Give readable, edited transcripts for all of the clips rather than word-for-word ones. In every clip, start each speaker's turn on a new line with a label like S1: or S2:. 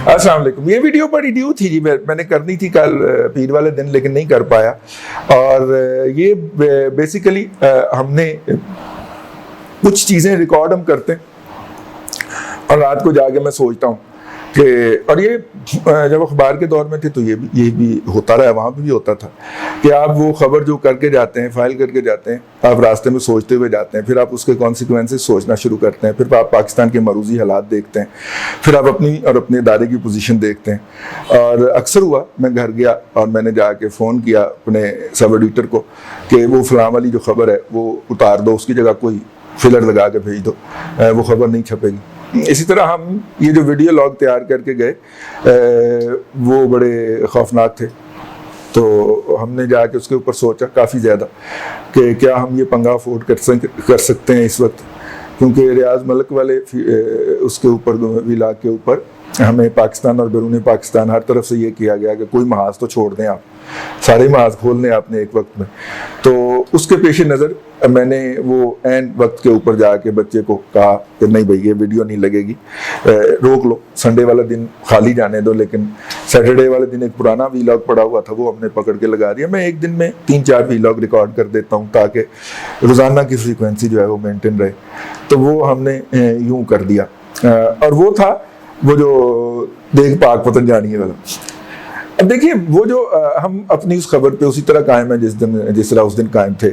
S1: السلام علیکم. یہ ویڈیو بڑی ڈیو تھی جی, میں نے کرنی تھی کل پیر والے دن لیکن نہیں کر پایا. اور یہ بیسیکلی ہم نے کچھ چیزیں ریکارڈ ہم کرتے ہیں اور رات کو جا کے میں سوچتا ہوں کہ, اور یہ جب اخبار کے دور میں تھے تو یہ بھی ہوتا رہا, وہاں پہ بھی ہوتا تھا کہ آپ وہ خبر جو کر کے جاتے ہیں, فائل کر کے جاتے ہیں, آپ راستے میں سوچتے ہوئے جاتے ہیں, پھر آپ اس کے کانسیکوینسز سوچنا شروع کرتے ہیں, پھر آپ پاکستان کے معروضی حالات دیکھتے ہیں, پھر آپ اپنی اور اپنے ادارے کی پوزیشن دیکھتے ہیں. اور اکثر ہوا میں گھر گیا اور میں نے جا کے فون کیا اپنے سب ایڈیٹر کو کہ وہ فلاں والی جو خبر ہے وہ اتار دو, اس کی جگہ کوئی فلر لگا کے بھیج دو, وہ خبر نہیں چھپے گی. اسی طرح ہم یہ جو ویڈیو لاگ تیار کر کے گئے وہ بڑے خوفناک تھے, تو ہم نے جا کے اس کے اوپر سوچا کافی زیادہ کہ کیا ہم یہ پنگا افورڈ کر سکتے ہیں اس وقت, کیونکہ ریاض ملک والے اس کے اوپر ویلاگ کے اوپر ہمیں پاکستان اور بیرون پاکستان ہر طرف سے یہ کیا گیا کہ کوئی محاذ تو چھوڑ دیں, آپ سارے محاذ کھول دیں آپ نے ایک وقت میں. تو اس کے پیش نظر میں نے وہ عین وقت کے اوپر جا کے بچے کو کہا کہ نہیں بھائی یہ ویڈیو نہیں لگے گی, روک لو, سنڈے والا دن خالی جانے دو. لیکن سیٹرڈے والے دن ایک پرانا ویلاگ پڑا ہوا تھا وہ ہم نے پکڑ کے لگا دیا. میں ایک دن میں 3-4 ویلاگ ریکارڈ کر دیتا ہوں تاکہ روزانہ کی فریکوینسی جو ہے وہ مینٹین رہے. تو وہ ہم نے یوں کر دیا, اور وہ تھا وہ جو دیکھ پاک پتن جانی والا. اب دیکھیے وہ جو ہم اپنی اس خبر پہ اسی طرح قائم ہیں جس طرح اس دن قائم تھے.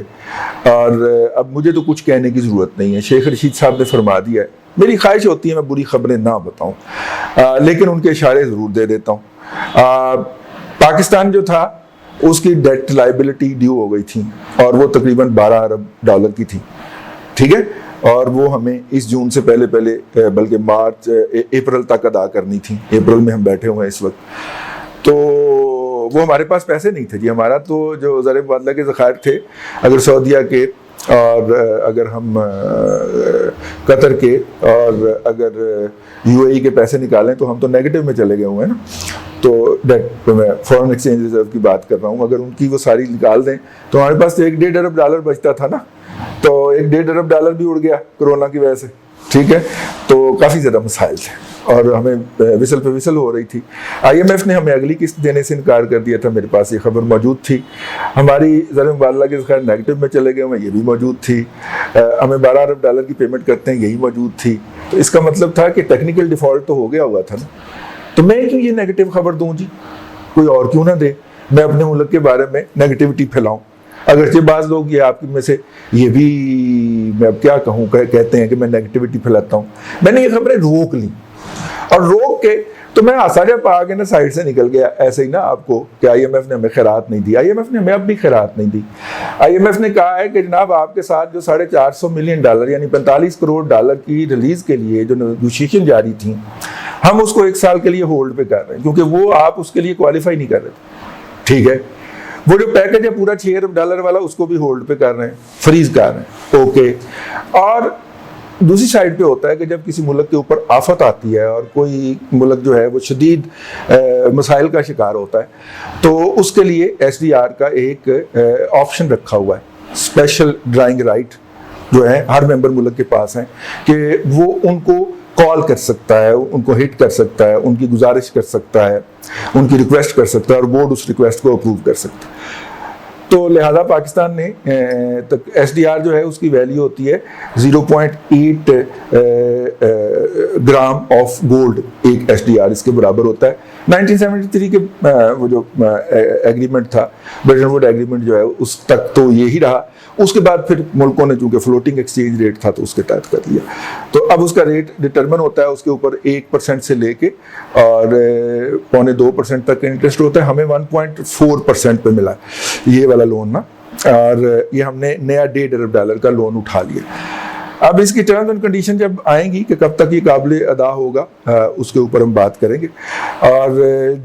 S1: اور اب مجھے تو کچھ کہنے کی ضرورت نہیں ہے, شیخ رشید صاحب نے فرما دیا ہے. میری خواہش ہوتی ہے میں بری خبریں نہ بتاؤں, لیکن ان کے اشارے ضرور دے دیتا ہوں. پاکستان جو تھا اس کی ڈیٹ لائبلٹی ڈیو ہو گئی تھی اور وہ تقریباً $12 ارب کی تھی, ٹھیک ہے, اور وہ ہمیں اس جون سے پہلے بلکہ مارچ اپریل تک ادا کرنی تھی. اپریل میں ہم بیٹھے ہوئے ہیں اس وقت. تو وہ ہمارے پاس پیسے نہیں تھے جی. ہمارا تو جو زر مبادلہ کے ذخائر تھے, اگر سعودیہ کے اور اگر ہم قطر کے اور اگر UAE کے پیسے نکالیں تو ہم تو نیگیٹو میں چلے گئے ہوئے ہیں نا. تو میں فورن ایکسچینج ریزرو کی بات کر رہا ہوں, اگر ان کی وہ ساری نکال دیں تو ہمارے پاس تو $1.5 ارب بچتا تھا نا. تو $1.5 ارب بھی اڑ گیا کرونا کی وجہ سے, ٹھیک ہے. تو کافی زیادہ مسائل تھے اور ہمیں وصل پہ وصل ہو رہی تھی. IMF نے ہمیں اگلی قسط دینے سے انکار کر دیا تھا, میرے پاس یہ خبر موجود تھی. ہماری زر مبادلہ کے ذخائر نیگیٹو میں چلے گئے ہوئے, یہ بھی موجود تھی. ہمیں $12 ارب کی پیمنٹ کرتے ہیں, یہی موجود تھی. تو اس کا مطلب تھا کہ ٹیکنیکل ڈیفالٹ تو ہو گیا ہوا تھا نا. تو میں کیوں یہ نیگیٹو خبر دوں جی, کوئی اور کیوں نہ دے. میں اپنے ملک کے بارے میں نیگیٹیوٹی پھیلاؤں. اگرچہ بعض لوگ یہ آپ میں سے یہ بھی میں اب کیا کہوں کہتے ہیں کہ میں نیگیٹیوٹی پھیلاتا ہوں. میں نے یہ خبریں روک لی اور روک کے تو میں آساجہ پا کے نا سائڈ سے نکل گیا. ایسے ہی نا آپ کو کہ IMF نے ہمیں خیرات نہیں دی. IMF نے ہمیں اب بھی خیرات نہیں دی. IMF نے کہا ہے کہ جناب آپ کے ساتھ جو $450 ملین یعنی $45 کروڑ کی ریلیز کے لیے جو نیگوشیشن جاری تھیں, ہم اس کو 1 سال کے لیے ہولڈ پہ کر رہے ہیں کیونکہ وہ آپ اس کے لیے کوالیفائی نہیں کر رہے تھے, ٹھیک ہے. وہ جو پیکج ہے پورا $6 ارب والا اس کو بھی ہولڈ پہ کر رہے ہیں, فریز کر رہے ہیں, اوکے. اور دوسری سائڈ پہ ہوتا ہے کہ جب کسی ملک کے اوپر آفت آتی ہے اور کوئی ملک جو ہے وہ شدید مسائل کا شکار ہوتا ہے تو اس کے لیے SDR کا ایک آپشن رکھا ہوا ہے, اسپیشل ڈرائنگ رائٹ جو ہے ہر ممبر ملک کے پاس ہیں کہ وہ ان کو کال کر سکتا ہے, ان کو ہٹ کر سکتا ہے, ان کی گزارش کر سکتا ہے, ان کی ریکویسٹ کر سکتا ہے اور بورڈ اس ریکویسٹ کو اپروو کر سکتا ہے. تو لہذا پاکستان نے SDR جو ہے اس کی ویلیو ہوتی ہے 0.8 گرام آف گولڈ. ایک SDR اس کے برابر ہوتا ہے. 1973 کے وہ جو ایگریمنٹ تھا, برٹن ووڈ ایگریمنٹ جو ہے اس تک تو یہی رہا. اس کے بعد پھر ملکوں نے چونکہ فلوٹنگ ایکسچینج ریٹ تھا تو اس کے تحت کر لیا. تو اب اس کا ریٹ ڈٹرمن ہوتا ہے, اس کے اوپر 1% سے لے کے اور 1.25% تک کا انٹرسٹ ہوتا ہے. ہمیں 1.4% پہ ملا یہ والا لون نا, اور یہ ہم نے نیا $1.5 ارب کا لون اٹھا لیا. اب اس کی ٹرمز اینڈ کنڈیشن جب آئیں گی کہ کب تک یہ قابل ادا ہوگا اس کے اوپر ہم بات کریں گے. اور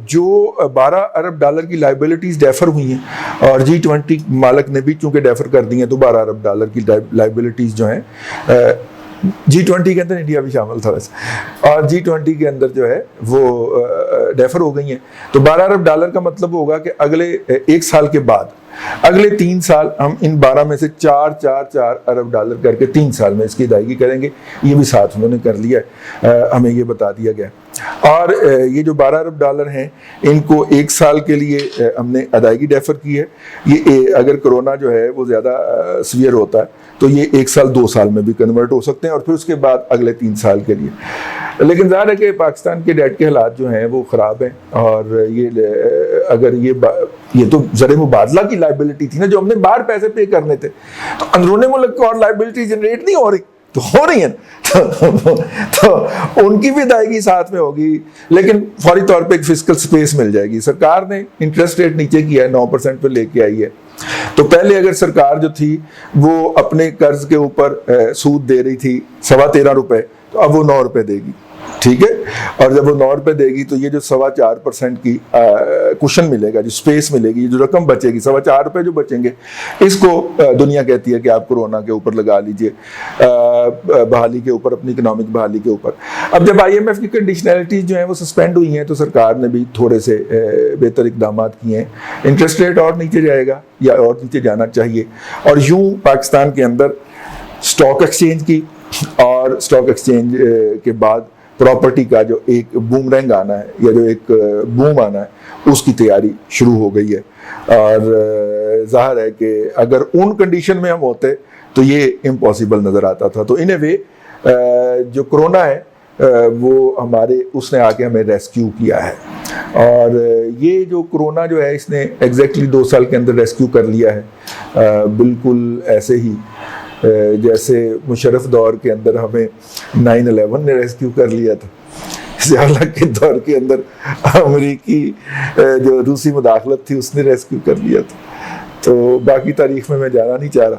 S1: جو $12 ارب کی لائبلٹیز ڈیفر ہوئی ہیں اور G20 مالک نے بھی چونکہ ڈیفر کر دی ہیں تو $12 ارب کی لائبلٹیز جو ہیں G20 کے اندر انڈیا بھی شامل تھا ویسے, اور G20 کے اندر جو ہے وہ ڈیفر ہو گئی ہیں. تو $12 ارب کا مطلب ہوگا کہ اگلے 1 سال کے بعد اگلے 3 سال ہم ان 12 میں سے 4 ارب ڈالر کر کے 3 سال میں اس کی ادائیگی کریں گے. یہ بھی ساتھ انہوں نے کر لیا ہے, ہمیں یہ بتا دیا گیا. اور یہ جو 12 ارب ڈالر ہیں ان کو 1 سال کے لیے ہم نے ادائیگی ڈیفر کی ہے. یہ اگر کرونا جو ہے وہ زیادہ سویئر ہوتا ہے تو یہ 1 سال 2 سال میں بھی کنورٹ ہو سکتے ہیں, اور پھر اس کے بعد اگلے 3 سال کے لیے. لیکن ظاہر ہے کہ پاکستان کے ڈیٹ کے حالات جو ہیں وہ خراب ہیں, اور اگر یہ تو زر مبادلہ کی لائبلٹی تھی نا, جو ہم نے باہر پیسے پے کرنے تھے, تو اندرون ملک کو اور لائبلٹی جنریٹ نہیں ہو رہی, تو ہو رہی ہیں تو ان کی بھی ادائیگی ساتھ میں ہوگی, لیکن فوری طور پہ ایک فسکل سپیس مل جائے گی. سرکار نے انٹرسٹ ریٹ نیچے کیا ہے, 9% پہ لے کے آئی ہے. تو پہلے اگر سرکار جو تھی وہ اپنے قرض کے اوپر سود دے رہی تھی 13.25 روپے, تو اب وہ 9 روپے دے گی, ٹھیک ہے. اور جب وہ 9 روپے دے گی تو یہ جو 4.25% کی کشن ملے گا, جو سپیس ملے گی, جو رقم بچے گی, 4.25 روپے جو بچیں گے, اس کو دنیا کہتی ہے کہ آپ کورونا کے اوپر لگا لیجئے, بحالی کے اوپر, اپنی اکنامک بحالی کے اوپر. اب جب IMF کی کنڈیشنلٹیز جو ہیں وہ سسپینڈ ہوئی ہیں تو سرکار نے بھی تھوڑے سے بہتر اقدامات کیے ہیں. انٹرسٹ ریٹ اور نیچے جائے گا یا اور نیچے جانا چاہیے, اور یوں پاکستان کے اندر اسٹاک ایکسچینج کی اور اسٹاک ایکسچینج کے بعد پراپرٹی کا جو ایک بومرنگ آنا ہے یا جو ایک بوم آنا ہے اس کی تیاری شروع ہو گئی ہے. اور ظاہر ہے کہ اگر ان کنڈیشن میں ہم ہوتے تو یہ امپاسبل نظر آتا تھا. تو ان اے وے جو کرونا ہے وہ اس نے آ کے ہمیں ریسکیو کیا ہے. اور یہ جو کرونا جو ہے اس نے ایگزیکٹلی 2 سال کے اندر ریسکیو کر لیا ہے, بالکل ایسے ہی جیسے مشرف دور کے اندر ہمیں 9/11 نے ریسکیو کر لیا تھا. ضیاء کے دور کے اندر امریکی جو روسی مداخلت تھی اس نے ریسکیو کر لیا تھا. تو باقی تاریخ میں جانا نہیں چاہ رہا,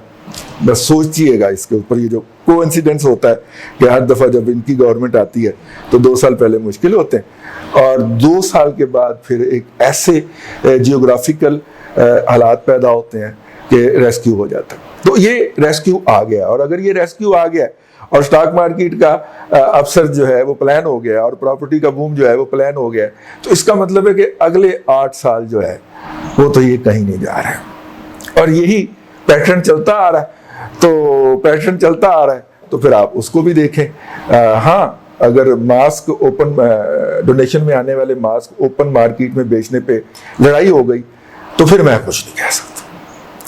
S1: بس سوچیے گا اس کے اوپر. یہ جو کو انسیڈنس ہوتا ہے کہ ہر دفعہ جب ان کی گورنمنٹ آتی ہے تو 2 سال پہلے مشکل ہوتے ہیں, اور 2 سال کے بعد پھر ایک ایسے جیوگرافیکل حالات پیدا ہوتے ہیں کہ ریسکیو ہو جاتا ہے. تو یہ ریسکیو آ گیا, اور اگر یہ ریسکیو آ گیا اور سٹاک مارکیٹ کا افسر جو ہے وہ پلان ہو گیا اور پراپرٹی کا بوم جو ہے وہ پلان ہو گیا, تو اس کا مطلب ہے کہ اگلے 8 سال جو ہے وہ تو یہ کہیں نہیں جا رہا ہے, اور یہی پیٹرن چلتا آ رہا ہے. تو پیٹرن چلتا آ رہا ہے تو پھر آپ اس کو بھی دیکھیں. ہاں, اگر ماسک اوپن ڈونیشن میں آنے والے ماسک اوپن مارکیٹ میں بیچنے پہ لڑائی ہو گئی تو پھر میں کچھ نہیں کہہ سکتا.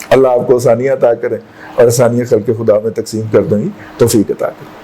S1: اللہ آپ کو آسانیاں عطا کرے اور آسانیاں خلق خدا میں تقسیم کر دیں گی, توفیق عطا کرے.